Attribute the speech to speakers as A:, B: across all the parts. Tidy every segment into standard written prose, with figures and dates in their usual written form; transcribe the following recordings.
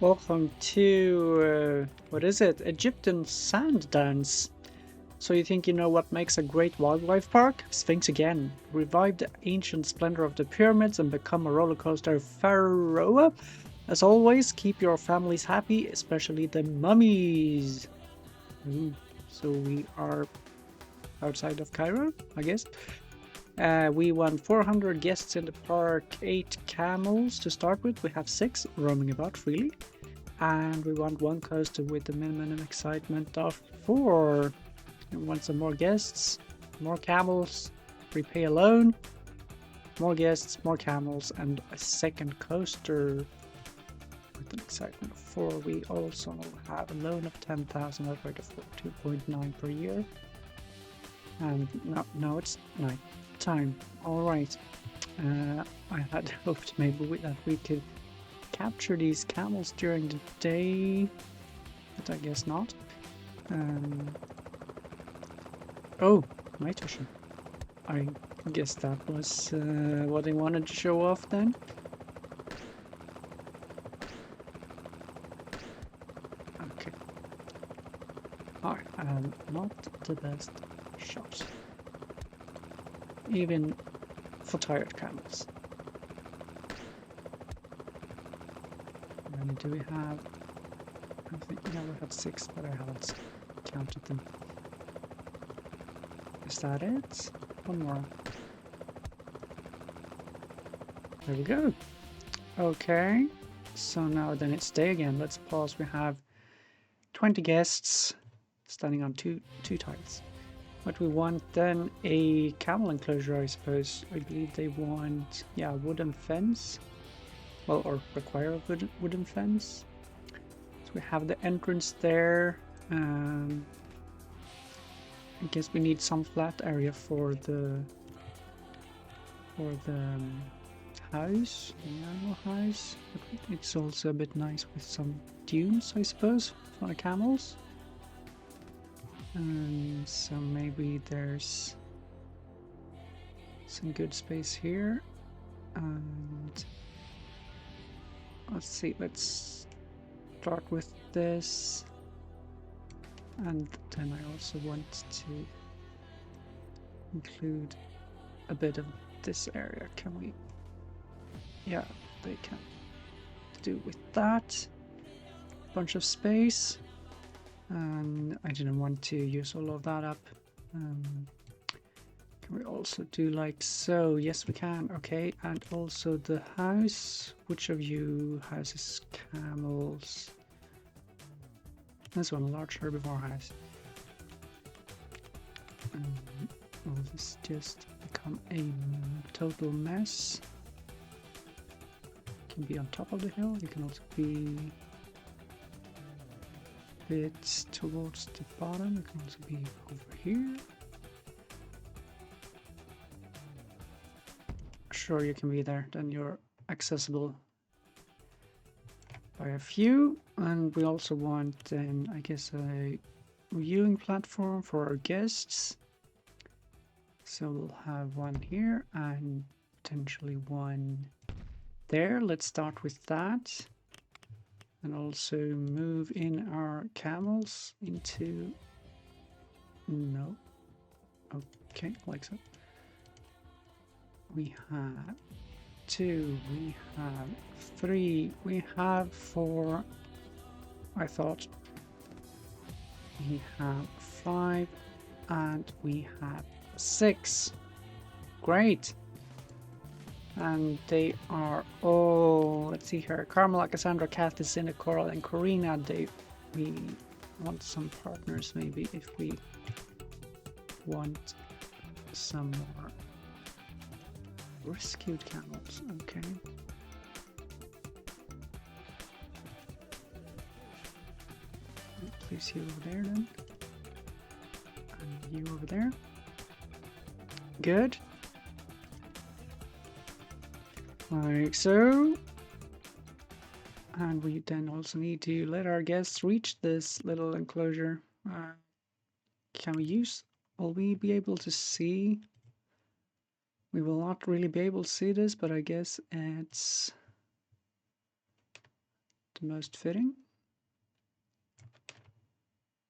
A: Welcome to, what is it? Egyptian sand dance. So you think you know what makes a great wildlife park? Sphinx again. Revive the ancient splendor of the pyramids and become a roller coaster pharaoh. As always, keep your families happy, especially the mummies. So we are outside of Cairo, I guess. We want 400 guests in the park, 8 camels to start with. We have 6 roaming about freely. And we want one coaster with the minimum excitement of 4. We want some more guests, more camels, repay a loan, more guests, more camels, and a second coaster with an excitement of 4. We also have a loan of 10,000 at rate of 2.9 per year. And no, it's night time. Alright. I had hoped maybe that we could capture these camels during the day, but I guess not. Oh, night vision. I guess that was what they wanted to show off then. Okay. Alright, not the best shots. Even for tired camels. How many do we have? I think we had 6, but I haven't counted them. Is that it? One more. There we go. Okay. So now then it's day again. Let's pause. We have 20 guests standing on two tiles. What we want then, a camel enclosure, I suppose. I believe they want, yeah, wooden fence. Well, or require a wooden fence. So we have the entrance there. I guess we need some flat area for the house, the animal house. But it's also a bit nice with some dunes, I suppose, for the camels. So maybe there's some good space here. And let's see, let's start with this. And then I also want to include a bit of this area. Can we? Yeah, they can do with that. Bunch of space. And I didn't want to use all of that up. Can we also do like so? Yes, we can. Okay, and also the house. Which of you houses camels? This one, large herbivore house. Will this just become a total mess? Can be on top of the hill. You can also be a bit towards the bottom. You can also be over here. Sure, you can be there. Then you're accessible by a few. And we also want then, I guess, a viewing platform for our guests. So we'll have one here and potentially one there. Let's start with that. And also move in our camels into... No. Okay, like so. We have 2, we have 3, we have 4, I thought. We have 5, and we have 6. Great. And they are all, let's see here, Carmela, Cassandra, Kathy, Cindy, Coral, and Corina. We want some partners maybe if we want some more rescued camels. Okay. Place you over there then. And you over there. Good. Like so. And we then also need to let our guests reach this little enclosure. Can we use... Will we be able to see? We will not really be able to see this, but I guess it's... the most fitting.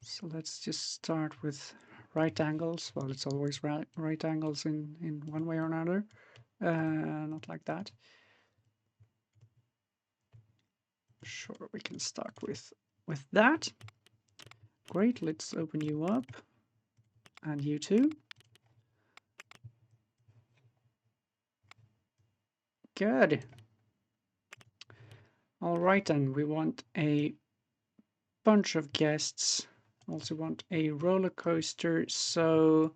A: So let's just start with right angles. Well, it's always right angles in one way or another. Not like that. Sure, we can start with that. Great, let's open you up. And you too. Good. All right, then we want a bunch of guests. Also want a roller coaster. So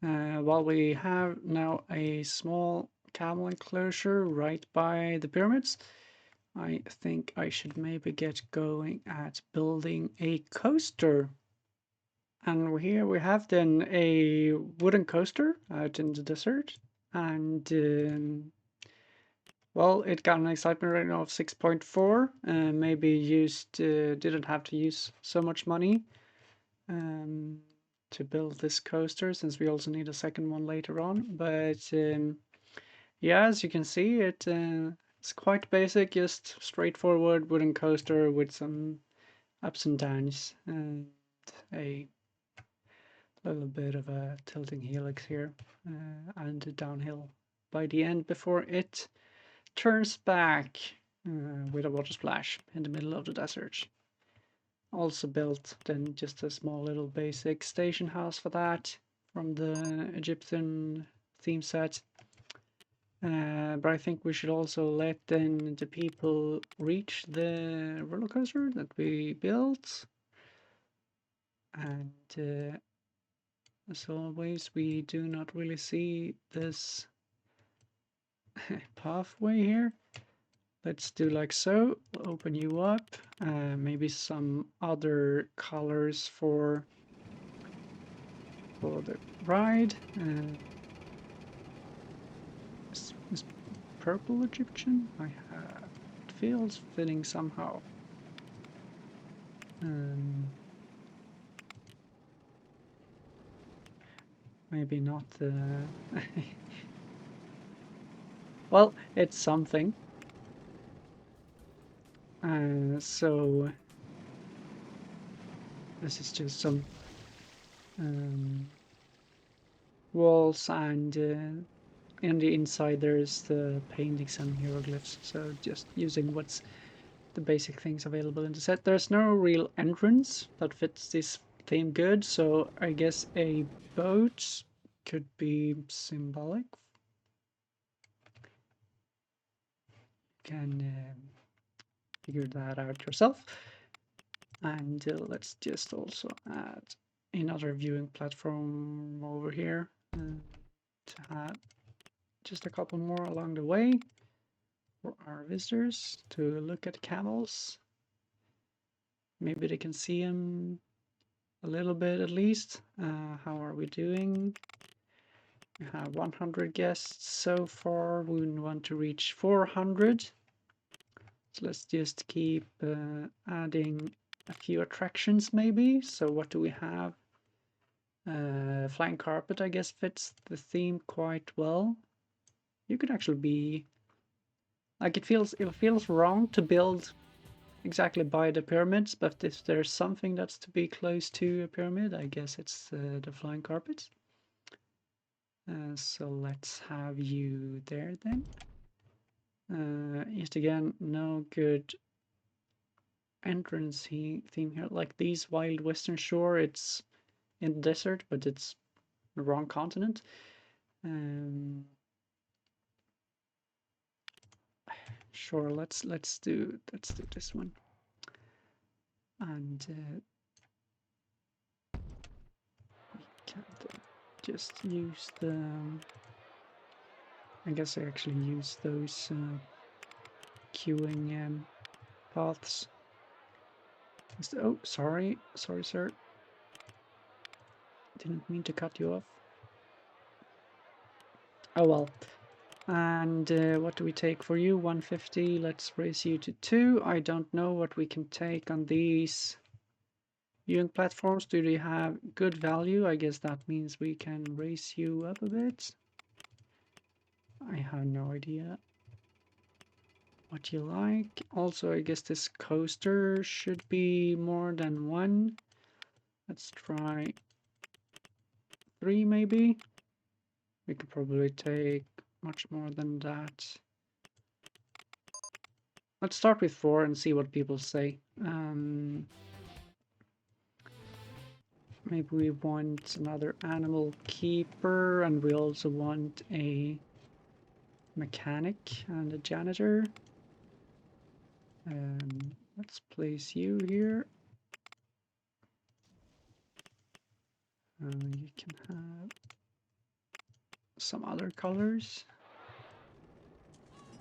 A: while we have now a small camel enclosure right by the pyramids, I think I should maybe get going at building a coaster. And here we have then a wooden coaster out in the desert. And well, it got an excitement rating of 6.4. Maybe didn't have to use so much money to build this coaster, since we also need a second one later on. But yeah, as you can see, it's quite basic, just straightforward wooden coaster with some ups and downs and a little bit of a tilting helix here and a downhill by the end before it turns back with a water splash in the middle of the desert. Also built then just a small little basic station house for that from the Egyptian theme set. But I think we should also let then the people reach the roller coaster that we built. And as always, we do not really see this pathway here. Let's do like so. We'll open you up. Maybe some other colors for the ride. Is purple Egyptian? It feels fitting somehow. Maybe not. Well, it's something. So this is just some walls, and in the inside there's the paintings and hieroglyphs. So just using what's the basic things available in the set. There's no real entrance that fits this theme good, so I guess a boat could be symbolic. You can figure that out yourself. And let's just also add another viewing platform over here to have just a couple more along the way for our visitors to look at camels. Maybe they can see them a little bit at least. How are we doing? We have 100 guests so far. We want to reach 400. So let's just keep adding a few attractions maybe. So what do we have? Flying carpet, I guess, fits the theme quite well. You could actually be like, it feels wrong to build exactly by the pyramids, but if there's something that's to be close to a pyramid, I guess it's the flying carpet. So let's have you there then. Yet again, no good entrance theme here. Like these Wild Western Shore, it's in the desert, but it's the wrong continent. Sure, let's do this one. And we can just use the. I guess I actually use those queuing paths. Oh, sorry, sir. Didn't mean to cut you off. Oh well. And what do we take for you? 150. Let's raise you to 2. I don't know what we can take on these viewing platforms. Do they have good value? I guess that means we can raise you up a bit. I have no idea. what you like. Also, I guess this coaster should be more than one. Let's try 3 maybe. We could probably take much more than that. Let's start with 4 and see what people say. Maybe we want another animal keeper, and we also want a mechanic and a janitor. Let's place you here. You can have some other colors.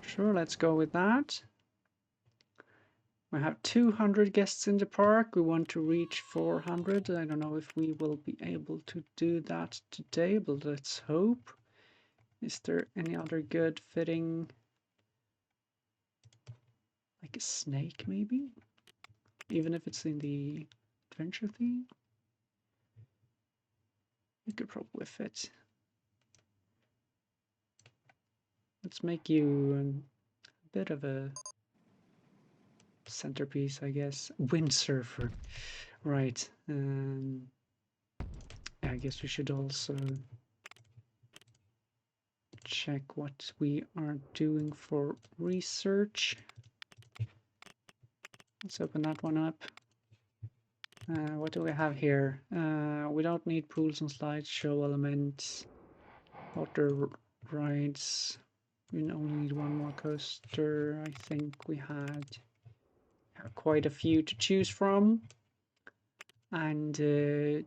A: Sure, let's go with that. We have 200 guests in the park. We want to reach 400. I don't know if we will be able to do that today, but let's hope. Is there any other good fitting? Like a snake, maybe? Even if it's in the adventure theme? It could probably fit. Let's make you a bit of a centerpiece, I guess. Windsurfer. Right. I guess we should also check what we are doing for research. Let's open that one up. What do we have here? We don't need pools and slides, show elements, water rides. We only need one more coaster. I think we had quite a few to choose from. And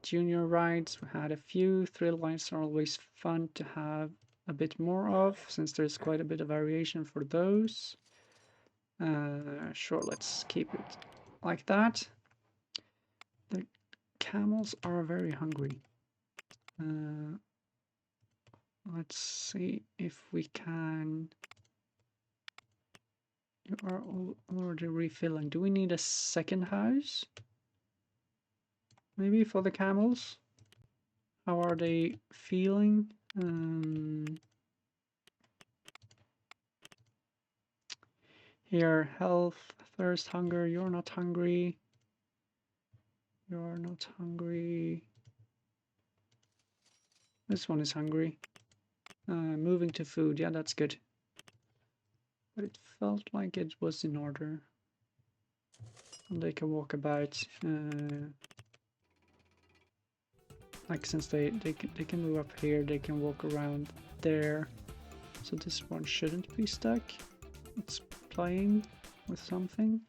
A: junior rides, we had a few. Thrill rides are always fun to have a bit more of, since there's quite a bit of variation for those. Sure, let's keep it like that. The camels are very hungry. Let's see if we can... You are already refilling. Do we need a second house? Maybe for the camels? How are they feeling? Here, health, thirst, hunger. You're not hungry. You're not hungry. This one is hungry. Moving to food. Yeah, that's good. But it felt like it was in order. And they can walk about. Like, since they can move up here, they can walk around there. So this one shouldn't be stuck. It's playing with something.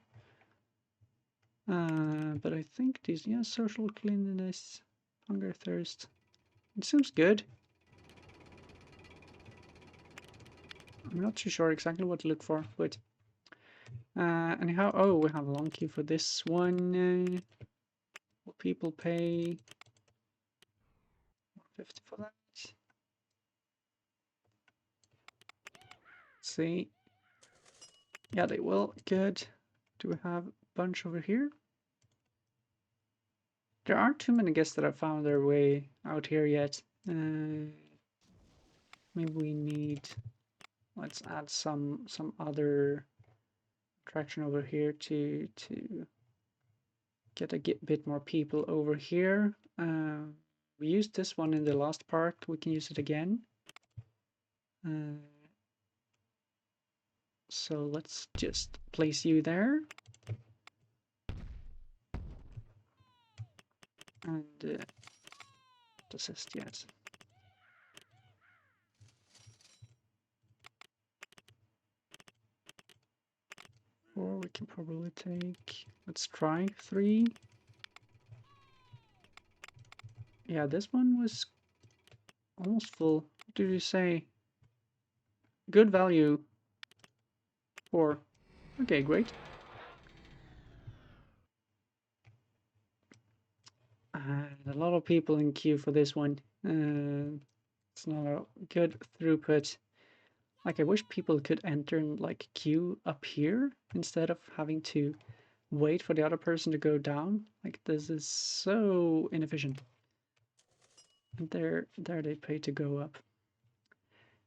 A: But I think these, yeah, social cleanliness, hunger, thirst. It seems good. I'm not too sure exactly what to look for, but anyhow, oh, we have a long queue for this one. Will people pay 150 for that? Let's see. Yeah, they will. Good. Do we have a bunch over here? There aren't too many guests that have found their way out here yet. Maybe we need... Let's add some other attraction over here to get a bit more people over here. We used this one in the last part. We can use it again. So let's just place you there. And desist yet. Or we can probably take, let's try 3. Yeah, this one was almost full. What did you say? Good value. 4. Okay, great. And a lot of people in queue for this one. It's not a good throughput. Like, I wish people could enter and like queue up here instead of having to wait for the other person to go down. Like, this is so inefficient. And there they pay to go up.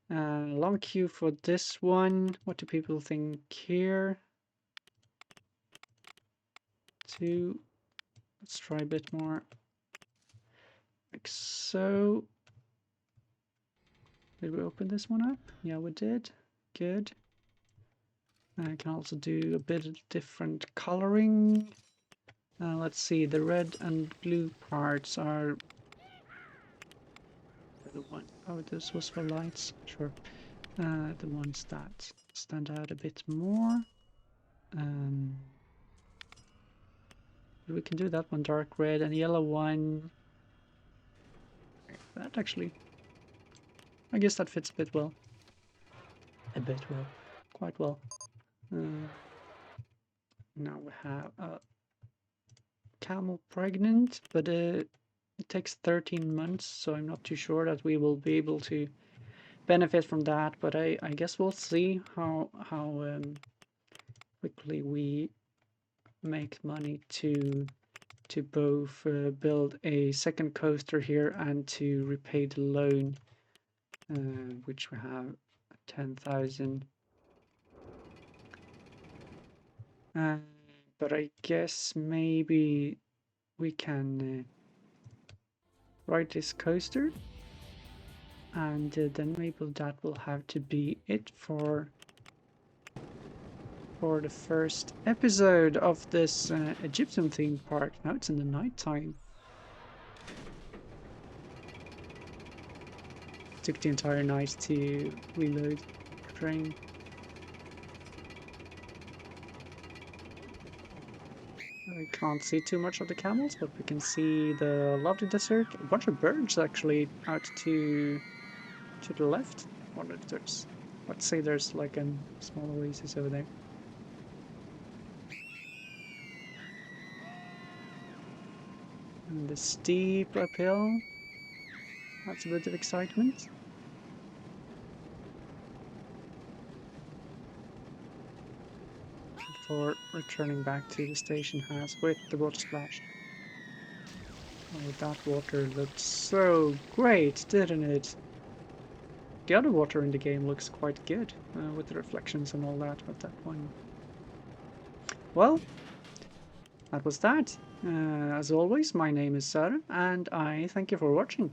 A: Long queue for this one. What do people think here? 2. Let's try a bit more. Like so. Did we open this one up? Yeah, we did. Good. I can also do a bit of different coloring. Let's see, the red and blue parts are the one. Oh, this was for lights. Sure. The ones that stand out a bit more. We can do that one dark red and yellow one. That actually, I guess that fits a bit well. A bit well, quite well. Now we have a camel pregnant, but it takes 13 months, so I'm not too sure that we will be able to benefit from that. But I guess we'll see how quickly we make money to both build a second coaster here and to repay the loan, which we have 10,000. But I guess maybe we can ride this coaster, and then maybe that will have to be it for the first episode of this Egyptian themed park. Now it's in the night time. Took the entire night to reload the train. I can't see too much of the camels, but we can see the lovely desert. A bunch of birds actually out to the left. Wonder if there's, let's say there's like a small oasis over there. And the steep uphill. That's a bit of excitement. Before returning back to the station house with the water splash. Oh, that water looked so great, didn't it? The other water in the game looks quite good, with the reflections and all that, but that one... Well, that was that. As always, my name is Søren, and I thank you for watching.